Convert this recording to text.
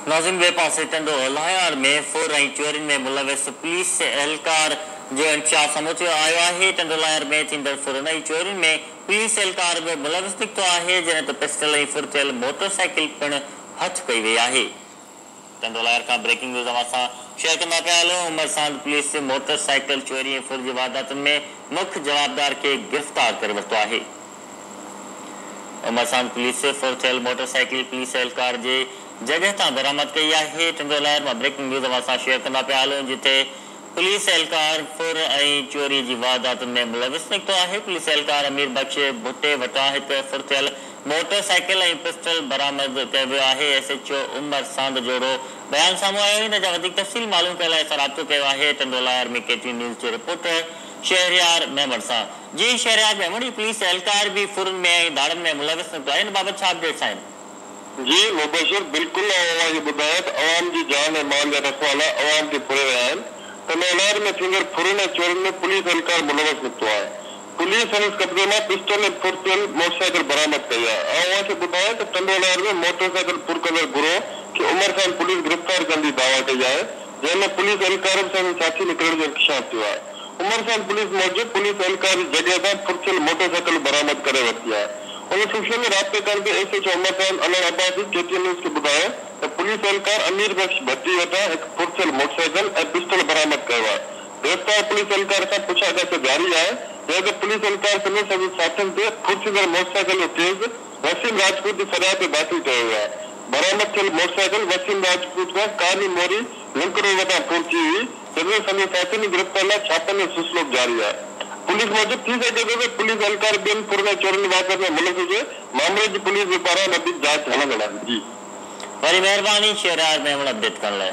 नाज़िम ॿिए पासे टंडो लायार में फोर ऐं चोरियुनि में मुलविस पुलिस एहलकार जो इंकशाफ साम्हूं आयो आहे। टंडो लायर में थींदड़ फुरनि ऐं चोरियुनि में पुलिस एहलकार बि मुलविस निकितो आहे, जंहिं ते पिस्टल ऐं फुरथियल मोटरसाइकिल पिणु हथ कई वई आहे। टंडो लायर खां ब्रेकिंग न्यूज़ सां शेयर कंदा पिया हलूं। उमरसांड पुलिस मोटरसाइकिल चोरी ऐं फुर जी वारदातुनि में मुख्य जवाबदार खे गिरफ़्तार करे वरितो आहे। उमरसांड पुलिस फुर थियल मोटरसाइकिल पुलिस एहलकार जे जगह तां बरामद कई आहे। टंडो लायर मां ब्रेकिंग न्यूज़ सां शेयर कंदा पिया हलूं, जिथे पुलिस एहलकार फुर ऐं चोरी जी वारदातुनि में मुलविस निकितो आहे। पुलिस एहलकार अमीर बख्श भुट्टे वटां हिकु फुर थियल मोटरसाइकिल ऐं पिस्टल बरामद कयो वियो आहे। एसएचओ उमरसांड जोड़ो बयान साम्हूं आयो। हिन जा वधीक तफ़सील मालूम करण लाइ असां राब्तो कयो आहे टंडो लायर में केटीवी न्यूज़ जे रिपोर्टर शहरयार मेमण सां। जी शहरयार मेमण, पुलिस एहलकार भी फुरन में ऐं धाड़नि में मुलविस निकितो आहे, इन बाबति छा अपडेट्स आहिनि? जी मुबशर, बिल्कुल ॿुधायो त अवाम जी जान ऐं माल जा रखवाला अवाम खे फुरे रहिया आहिनि। टंडो लायर में थींदड़ फुरनि ऐं चोरियुनि में पुलिस एहलकार मुलविस निकितो आहे। पुलिस संदसि कब्ज़े मां पिस्टल ऐं फुरथियल मोटरसाइकिल बरामद कई आहे। अवां ॿुधायो त टंडो लायर में मोटरसाइकिल फुर कंदड़ गिरोह खे उमरसांड पुलिस गिरफ़्तार कंदी दावा कई आहे, जंहिंमें पुलिस एहलकार सां साथी निकिरण जो इंकशाफ थियो आहे। उमरसांड पुलिस मूजिबि पुलिस एहलकार जी जॻह तां फुरथियल मोटरसाइकिल बरामद करे वरिती आहे। उन सूचना में राब्ते करते एसएचओ उमरसांड अनवर अब्बासी केटीवी न्यूज़ खे ॿुधायो त पुलिस एहलकार अमीर बख्श भट्टी वटां हिकु फुरथियल मोटरसाइकिल ऐं पिस्टल बरामद कयो आहे। गिरफ़्तार पुलिस एहलकार सां पुछाॻछ जारी आहे, जंहिं ते पुलिस एहलकार समेत सभी साथियुनि ते फुरथियल मोटरसाइकिल जो केस वसीम राजपूत जी फरियाद ते दाख़िल कयो वियो आहे। बरामद थियल मोटरसाइकिल वसीम राजपूत खां काली मोरी लिंक रोड वटां पहुची हुई, जंहिंमें सभी साथियुनि जी गिरफ़्तार लाइ छापनि जो सिलसिलो जारी आहे। पुलिस मूजिबि थी सघे थो त पुलिस एहलकार ॿियनि फुर ऐं चोरियुनि वाक़िअनि में मुलविस हुजे। मामले जी पुलिस जे पारां वधीक जांच हलंदड़ आहे। जी वरी महिरबानी शहरयार में अपडेट करण लाइ।